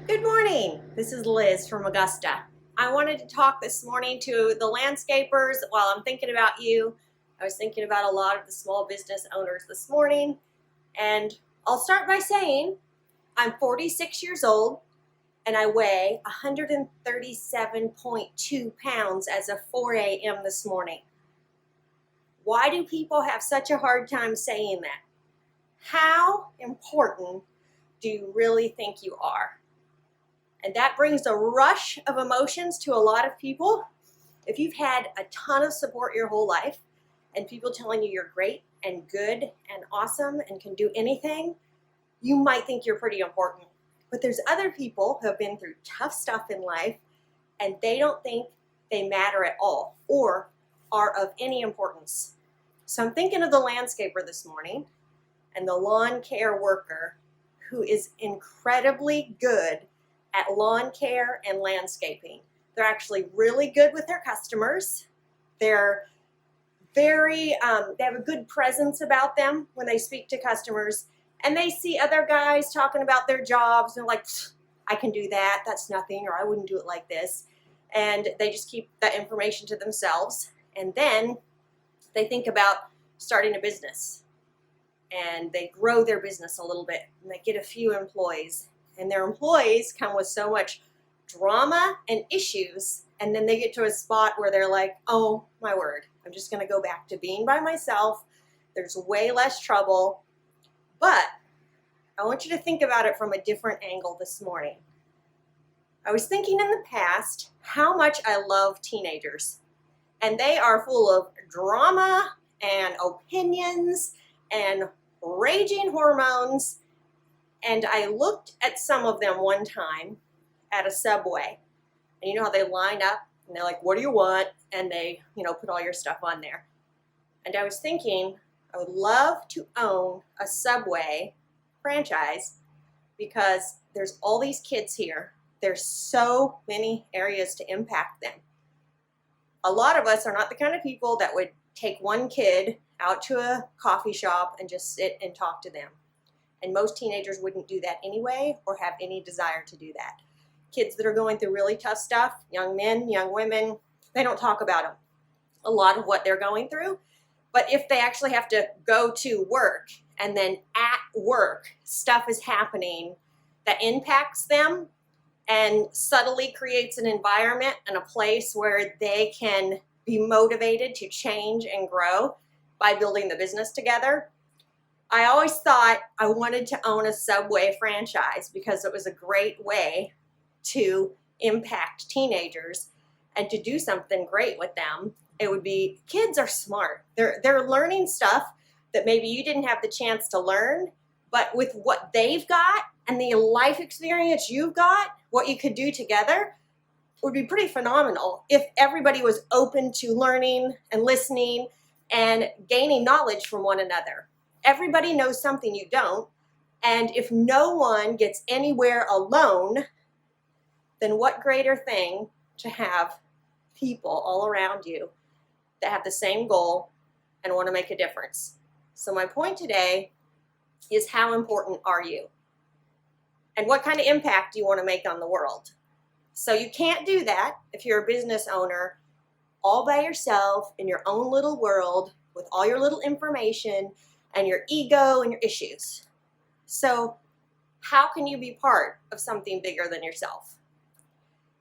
Good morning. This is Liz from Augusta. I wanted to talk this morning to the landscapers while I'm thinking about you. I was thinking about a lot of the small business owners this morning, and I'll start by saying I'm 46 years old and I weigh 137.2 pounds as of 4 a.m. this morning. Why do people have such a hard time saying that? How important do you really think you are? And that brings a rush of emotions to a lot of people. If you've had a ton of support your whole life and people telling you you're great and good and awesome and can do anything, you might think you're pretty important. But there's other people who have been through tough stuff in life and they don't think they matter at all or are of any importance. So I'm thinking of the landscaper this morning and the lawn care worker who is incredibly good at lawn care and landscaping. They're actually really good with their customers. They're they have a good presence about them when they speak to customers, and they see other guys talking about their jobs and like, I can do that, that's nothing, or I wouldn't do it like this. And they just keep that information to themselves. And then they think about starting a business and they grow their business a little bit and they get a few employees. And their employees come with so much drama and issues, and then they get to a spot where they're like, oh my word, I'm just going to go back to being by myself. There's way less trouble. But I want you to think about it from a different angle this morning. I was thinking in the past how much I love teenagers, and they are full of drama and opinions and raging hormones. And I looked at some of them one time at a Subway. And you know how they line up and they're like, what do you want? And they, put all your stuff on there. And I was thinking, I would love to own a Subway franchise because there's all these kids here. There's so many areas to impact them. A lot of us are not the kind of people that would take one kid out to a coffee shop and just sit and talk to them. And most teenagers wouldn't do that anyway or have any desire to do that. Kids that are going through really tough stuff, young men, young women, they don't talk about them, a lot of what they're going through. But if they actually have to go to work and then at work, stuff is happening that impacts them and subtly creates an environment and a place where they can be motivated to change and grow by building the business together. I always thought I wanted to own a Subway franchise because it was a great way to impact teenagers and to do something great with them. It would be, kids are smart. They're learning stuff that maybe you didn't have the chance to learn, but with what they've got and the life experience you've got, what you could do together would be pretty phenomenal if everybody was open to learning and listening and gaining knowledge from one another. Everybody knows something you don't, and if no one gets anywhere alone, then what greater thing to have people all around you that have the same goal and want to make a difference. So my point today is, how important are you? And what kind of impact do you want to make on the world? So you can't do that if you're a business owner all by yourself in your own little world with all your little information and your ego and your issues. So how can you be part of something bigger than yourself?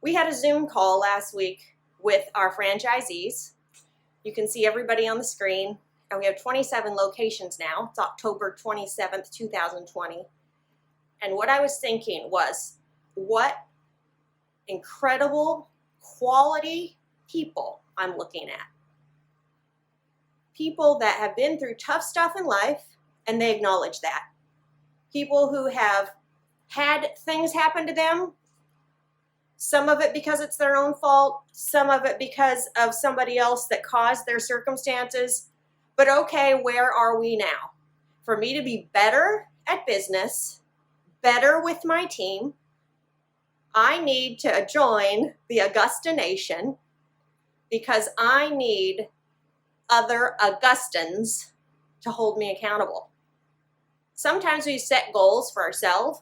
We had a Zoom call last week with our franchisees. You can see everybody on the screen, and we have 27 locations now. It's October 27th, 2020. And what I was thinking was, what incredible quality people I'm looking at. People that have been through tough stuff in life and they acknowledge that. People who have had things happen to them, some of it because it's their own fault, some of it because of somebody else that caused their circumstances. But okay, where are we now? For me to be better at business, better with my team, I need to join the Augusta Nation because I need other Augustans to hold me accountable. Sometimes we set goals for ourselves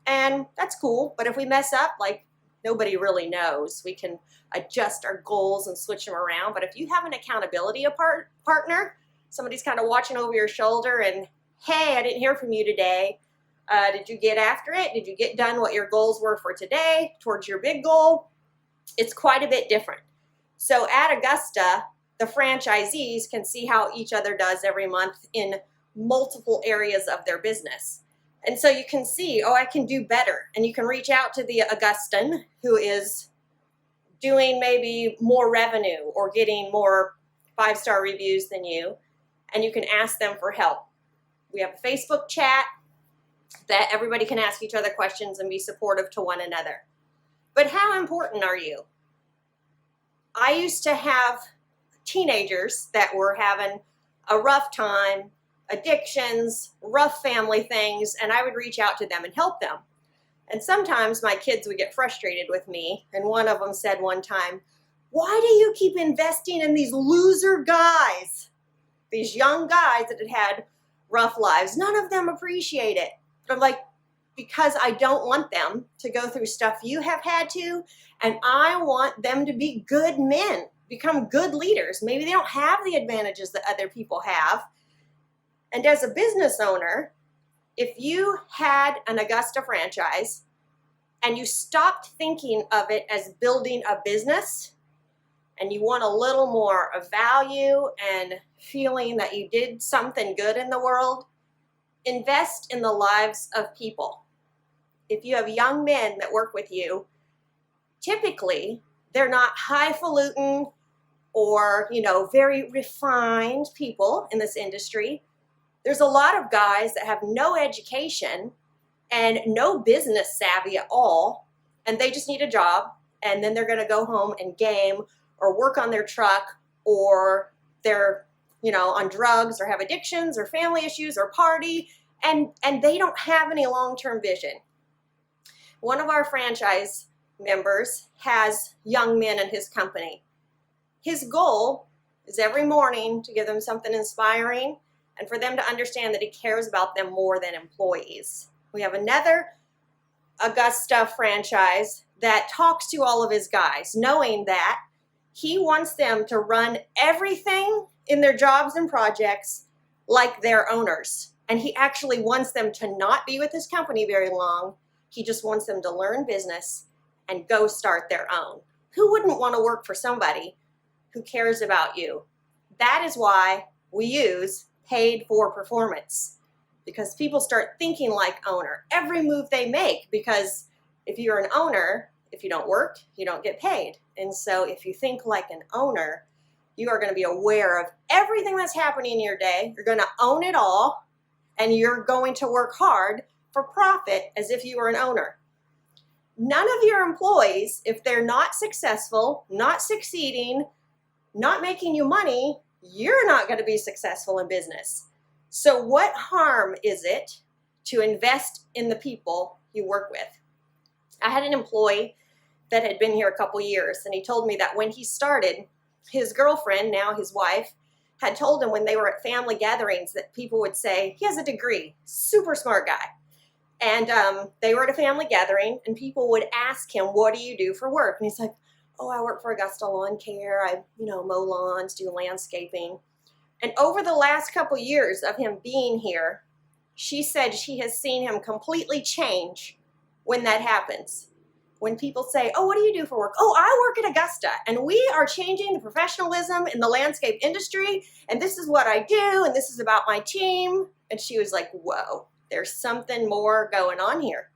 And that's cool. But if we mess up, like, nobody really knows. We can adjust our goals and switch them around. But if you have an accountability partner, somebody's kind of watching over your shoulder and, hey, I didn't hear from you today. Did you get after it? Did you get done what your goals were for today towards your big goal? It's quite a bit different. So at Augusta, the franchisees can see how each other does every month in multiple areas of their business. And so you can see, oh, I can do better. And you can reach out to the Augustan who is doing maybe more revenue or getting more 5-star reviews than you, and you can ask them for help. We have a Facebook chat that everybody can ask each other questions and be supportive to one another. But how important are you? I used to have teenagers that were having a rough time, addictions, rough family things, and I would reach out to them and help them. And sometimes my kids would get frustrated with me, and one of them said one time, why do you keep investing in these loser guys? These young guys that had rough lives. None of them appreciate it. But I'm like, because I don't want them to go through stuff you have had to, and I want them to be good men, become good leaders. Maybe they don't have the advantages that other people have. And as a business owner, if you had an Augusta franchise and you stopped thinking of it as building a business, and you want a little more of value and feeling that you did something good in the world, invest in the lives of people. If you have young men that work with you, typically they're not highfalutin or, very refined people in this industry. There's a lot of guys that have no education and no business savvy at all, and they just need a job, and then they're going to go home and game or work on their truck, or they're, on drugs or have addictions or family issues or party, and they don't have any long-term vision. One of our franchise members has young men in his company. His goal is every morning to give them something inspiring and for them to understand that he cares about them more than employees. We have another Augusta franchise that talks to all of his guys, knowing that he wants them to run everything in their jobs and projects like their owners. And he actually wants them to not be with his company very long. He just wants them to learn business and go start their own. Who wouldn't want to work for somebody who cares about you? That is why we use paid for performance, because people start thinking like owner every move they make, because if you're an owner, if you don't work, you don't get paid. And so if you think like an owner, you are going to be aware of everything that's happening in your day. You're going to own it all, and you're going to work hard for profit as if you were an owner. None of your employees, if they're not successful, not succeeding, not making you money, you're not going to be successful in business. So what harm is it to invest in the people you work with? I had an employee that had been here a couple years, and he told me that when he started, his girlfriend, now his wife, had told him when they were at family gatherings that people would say, he has a degree, super smart guy. And they were at a family gathering, and people would ask him, what do you do for work? And he's like, oh, I work for Augusta Lawn Care. I, mow lawns, do landscaping. And over the last couple years of him being here, she said she has seen him completely change when that happens. When people say, oh, what do you do for work? Oh, I work at Augusta, and we are changing the professionalism in the landscape industry, and this is what I do, and this is about my team. And she was like, whoa, there's something more going on here.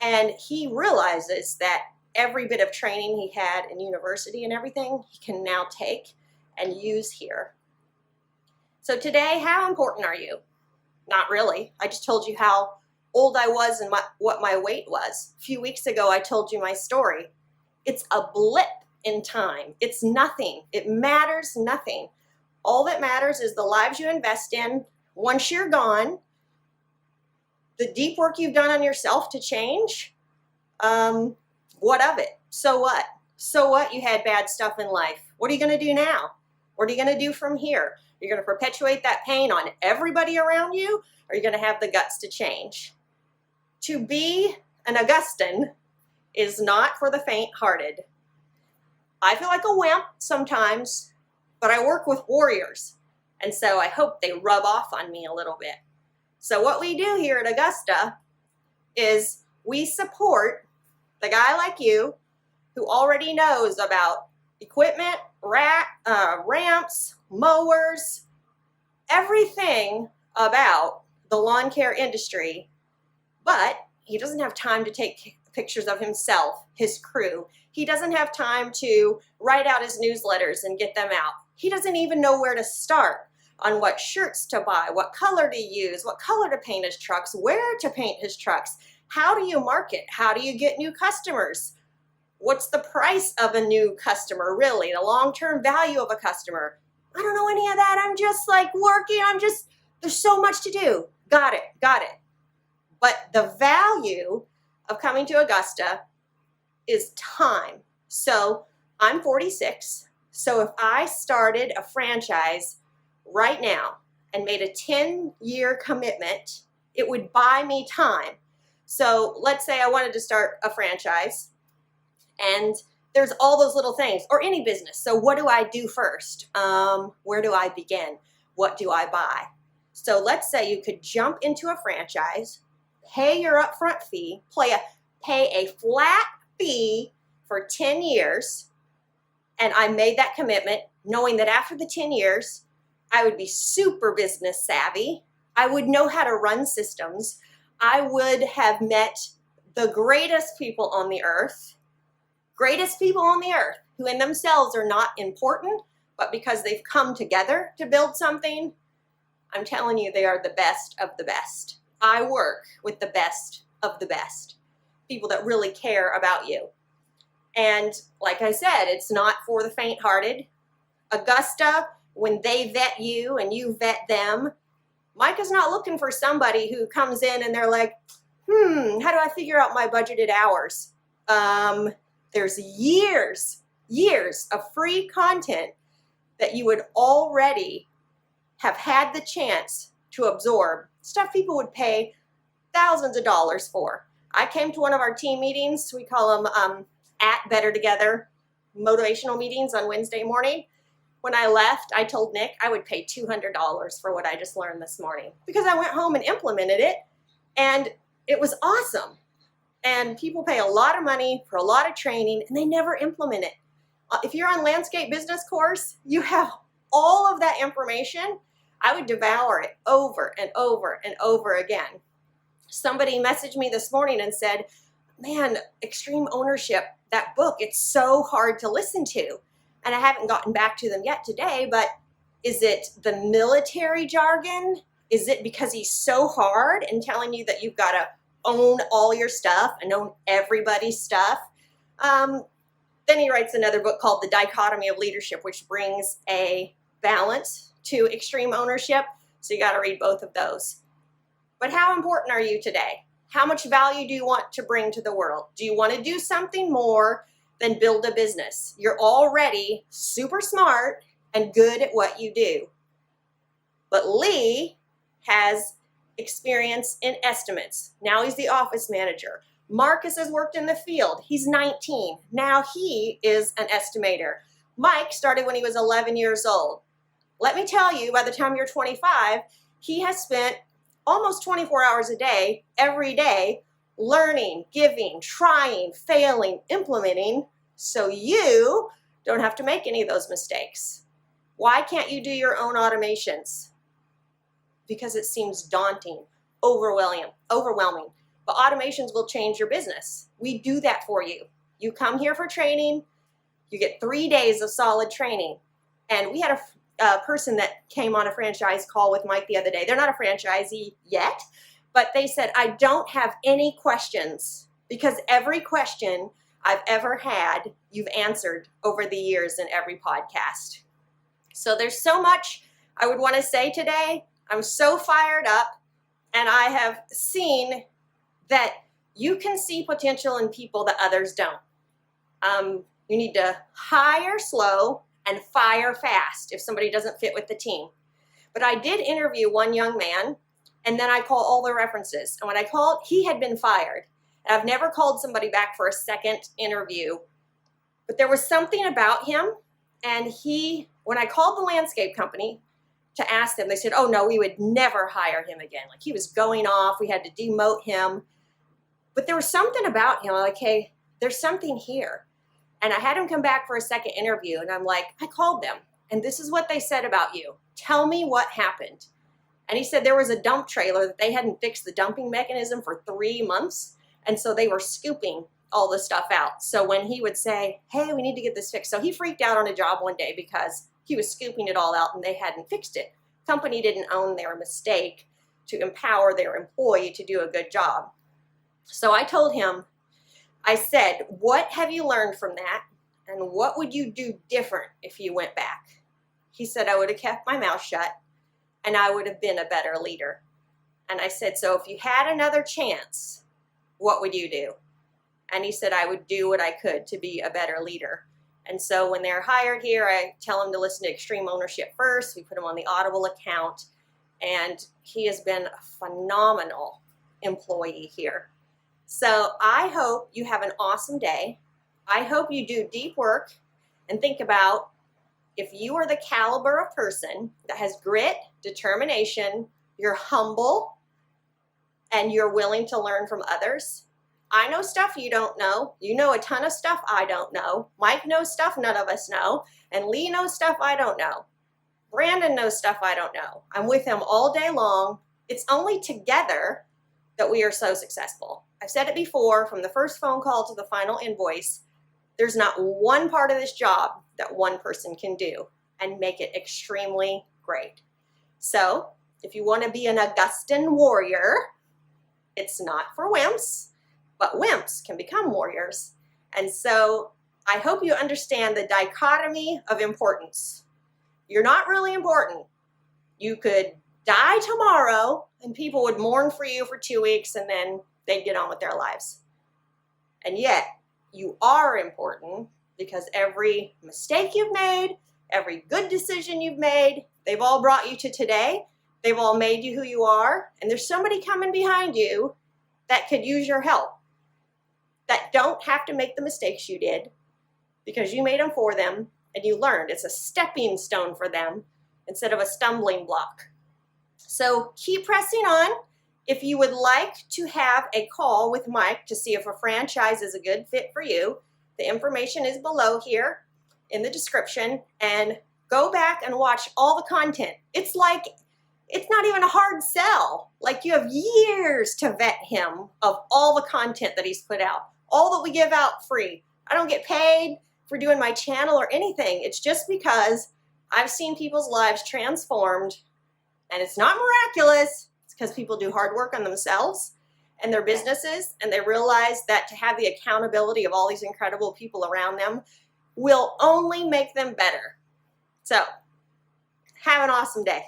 And he realizes that every bit of training he had in university and everything, he can now take and use here. So today, how important are you? Not really. I just told you how old I was and what my weight was. A few weeks ago, I told you my story. It's a blip in time. It's nothing. It matters nothing. All that matters is the lives you invest in. Once you're gone, the deep work you've done on yourself to change, what of it? So what? So what? You had bad stuff in life. What are you going to do now? What are you going to do from here? You're going to perpetuate that pain on everybody around you, or are you going to have the guts to change? To be an Augustan is not for the faint-hearted. I feel like a wimp sometimes, but I work with warriors, and so I hope they rub off on me a little bit. So what we do here at Augusta is we support the guy like you who already knows about equipment, ramps, mowers, everything about the lawn care industry, but he doesn't have time to take pictures of himself, his crew. He doesn't have time to write out his newsletters and get them out. He doesn't even know where to start on what shirts to buy, what color to use, what color to paint his trucks, where to paint his trucks. How do you market? How do you get new customers? What's the price of a new customer, really? The long-term value of a customer? I don't know any of that. I'm just like working. There's so much to do. Got it. But the value of coming to Augusta is time. So I'm 46. So if I started a franchise right now and made a 10-year commitment, it would buy me time. So let's say I wanted to start a franchise, and there's all those little things, or any business. So what do I do first? Where do I begin? What do I buy? So let's say you could jump into a franchise, pay your upfront fee, pay a flat fee for 10 years, and I made that commitment knowing that after the 10 years, I would be super business savvy. I would know how to run systems. I would have met the greatest people on the earth, who in themselves are not important, but because they've come together to build something, I'm telling you, they are the best of the best. I work with the best of the best, people that really care about you. And like I said, it's not for the faint-hearted. Augusta, when they vet you and you vet them, Micah's not looking for somebody who comes in and they're like, how do I figure out my budgeted hours? There's years of free content that you would already have had the chance to absorb, stuff people would pay thousands of dollars for. I came to one of our team meetings, we call them at Better Together motivational meetings on Wednesday morning. When I left, I told Nick I would pay $200 for what I just learned this morning, because I went home and implemented it, and it was awesome. And people pay a lot of money for a lot of training, and they never implement it. If you're on Landscape Business course, you have all of that information. I would devour it over and over and over again. Somebody messaged me this morning and said, man, Extreme Ownership, that book, it's so hard to listen to. And I haven't gotten back to them yet today, but is it the military jargon? Is it because he's so hard and telling you that you've got to own all your stuff and own everybody's stuff? Then he writes another book called The Dichotomy of Leadership, which brings a balance to extreme ownership. So you got to read both of those. But how important are you today? How much value do you want to bring to the world? Do you want to do something more than build a business? You're already super smart and good at what you do. But Lee has experience in estimates. Now he's the office manager. Marcus has worked in the field. He's 19. Now he is an estimator. Mike started when he was 11 years old. Let me tell you, by the time you're 25, he has spent almost 24 hours a day, every day, learning, giving, trying, failing, implementing, so you don't have to make any of those mistakes. Why can't you do your own automations? Because it seems daunting, overwhelming. But automations will change your business. We do that for you. You come here for training, you get 3 days of solid training. And we had a person that came on a franchise call with Mike the other day. They're not a franchisee yet, but they said, I don't have any questions, because every question I've ever had, you've answered over the years in every podcast. So there's so much I would want to say today. I'm so fired up, and I have seen that you can see potential in people that others don't. You need to hire slow and fire fast if somebody doesn't fit with the team. But I did interview one young man, And then I call all the references. And when I called, he had been fired. And I've never called somebody back for a second interview. But there was something about him. And when I called the landscape company to ask them, they said, oh no, we would never hire him again. Like, he was going off, we had to demote him. But there was something about him, like, hey, there's something here. And I had him come back for a second interview, and I'm like, I called them, and this is what they said about you. Tell me what happened. And he said there was a dump trailer that they hadn't fixed the dumping mechanism for 3 months, and so they were scooping all the stuff out. So when he would say, hey, we need to get this fixed. So he freaked out on a job one day because he was scooping it all out and they hadn't fixed it. Company didn't own their mistake to empower their employee to do a good job. So I told him, I said, what have you learned from that? And what would you do different if you went back? He said, I would have kept my mouth shut and I would have been a better leader. And I said, so if you had another chance, what would you do? And he said, I would do what I could to be a better leader. And so when they're hired here, I tell them to listen to Extreme Ownership First. We put him on the Audible account, and he has been a phenomenal employee here. So I hope you have an awesome day. I hope you do deep work and think about if you are the caliber of person that has grit, determination, you're humble, and you're willing to learn from others. I know stuff you don't know. You know a ton of stuff I don't know. Mike knows stuff none of us know. And Lee knows stuff I don't know. Brandon knows stuff I don't know. I'm with him all day long. It's only together that we are so successful. I've said it before, from the first phone call to the final invoice, there's not one part of this job that one person can do and make it extremely great. So if you want to be an Augustan warrior, it's not for wimps, but wimps can become warriors. And so I hope you understand the dichotomy of importance. You're not really important. You could die tomorrow and people would mourn for you for 2 weeks and then they'd get on with their lives. And yet you are important because every mistake you've made, every good decision you've made, they've all brought you to today. They've all made you who you are. And there's somebody coming behind you that could use your help, that don't have to make the mistakes you did because you made them for them and you learned. It's a stepping stone for them instead of a stumbling block. So keep pressing on. If you would like to have a call with Mike to see if a franchise is a good fit for you, the information is below here in the description, and go back and watch all the content. It's not even a hard sell. Like, you have years to vet him of all the content that he's put out, all that we give out free. I don't get paid for doing my channel or anything. It's just because I've seen people's lives transformed, and it's not miraculous. It's because people do hard work on themselves and their businesses, and they realize that to have the accountability of all these incredible people around them will only make them better. So have an awesome day.